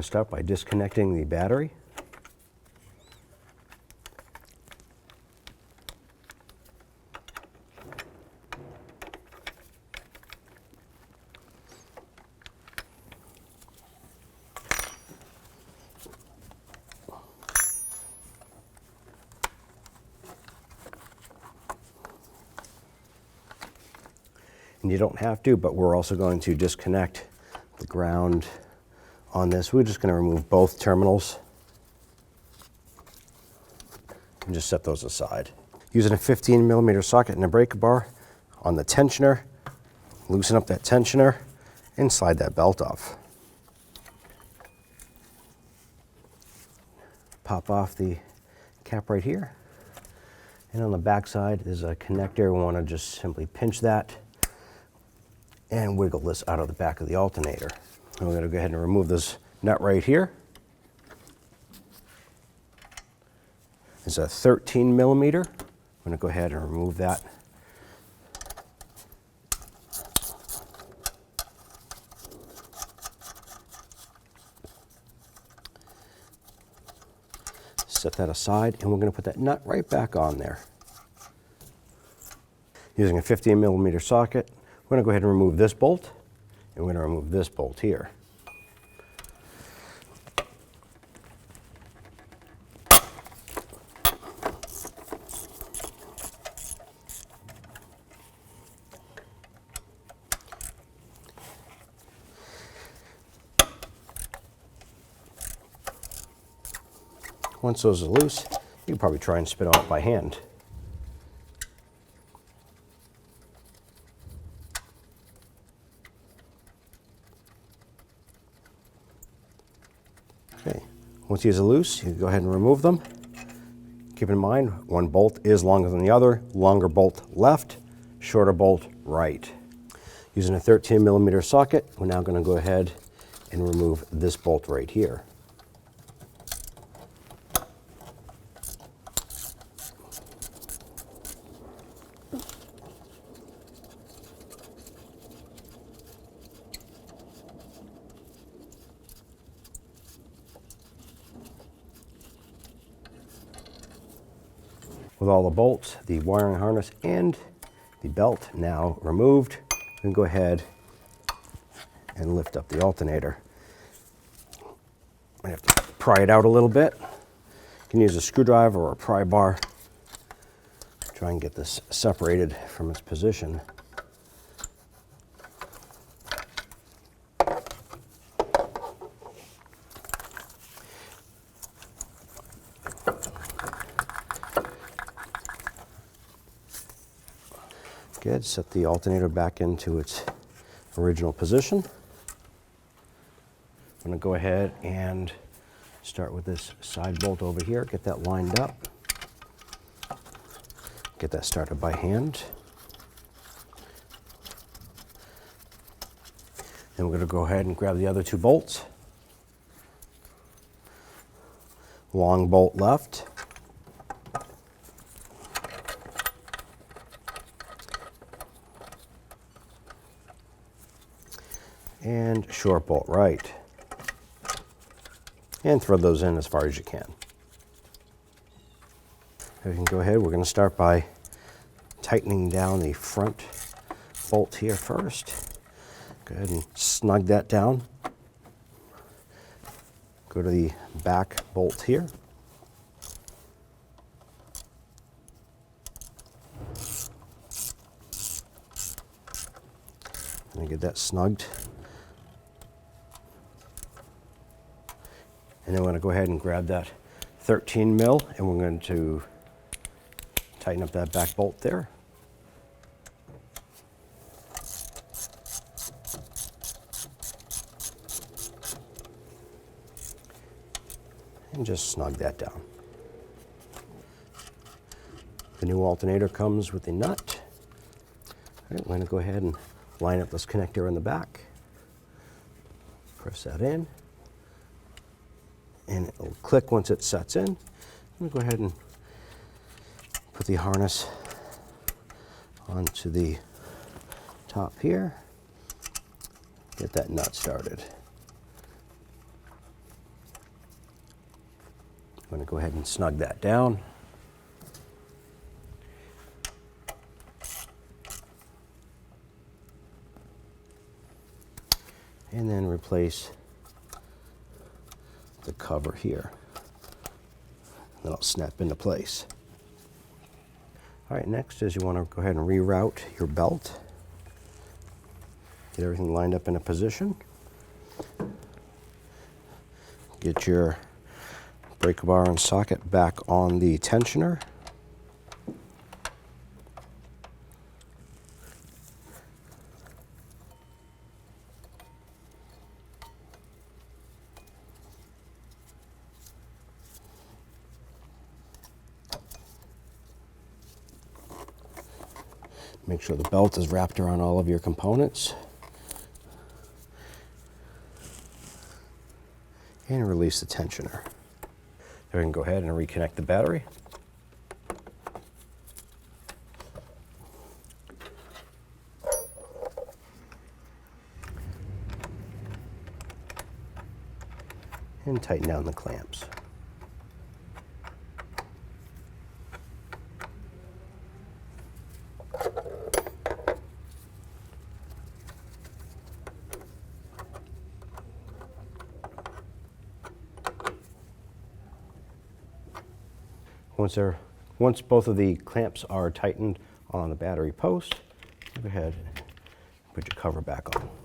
going to start by disconnecting the battery. And you don't have to, but we're also going to disconnect the ground on this. We're just going to remove both terminals and just set those aside. Using a 15mm socket and a breaker bar on the tensioner, loosen up that tensioner and slide that belt off. Pop off the cap right here. And on the back side there's a connector. We want to just simply pinch that and wiggle this out of the back of the alternator. And we're going to go ahead and remove this nut right here. It's a 13mm. I'm going to go ahead and remove that. Set that aside, and we're going to put that nut right back on there. Using a 15mm socket, we're going to go ahead and remove this bolt, and we're going to remove this bolt here. Once those are loose, you can probably try and spin out by hand. Okay, once these are loose, you can go ahead and remove them. Keep in mind, one bolt is longer than the other. Longer bolt left, shorter bolt right. Using a 13mm socket, we're now going to go ahead and remove this bolt right here. With all the bolts, the wiring harness, and the belt now removed, we can go ahead and lift up the alternator. I have to pry it out a little bit. You can use a screwdriver or a pry bar. Try and get this separated from its position. Good, set the alternator back into its original position. I'm going to go ahead and start with this side bolt over here, get that lined up. Get that started by hand. Then we're going to go ahead and grab the other two bolts. Long bolt left. And short bolt right. And thread those in as far as you can. We can go ahead, we're going to start by tightening down the front bolt here first. Go ahead and snug that down. Go to the back bolt here. And get that snugged. And then we're going to go ahead and grab that 13mm and we're going to tighten up that back bolt there. And just snug that down. The new alternator comes with a nut. All right, we're going to go ahead and line up this connector in the back. Press that in. And it'll click once it sets in. I'm going to go ahead and put the harness onto the top here. Get that nut started. I'm going to go ahead and snug that down. And then replace the cover here. Then it'll snap into place. All right, next is you want to go ahead and reroute your belt. Get everything lined up in a position. Get your breaker bar and socket back on the tensioner. Make sure the belt is wrapped around all of your components. And release the tensioner. Then we can go ahead and reconnect the battery. And tighten down the clamps. Once both of the clamps are tightened on the battery post, go ahead and put your cover back on.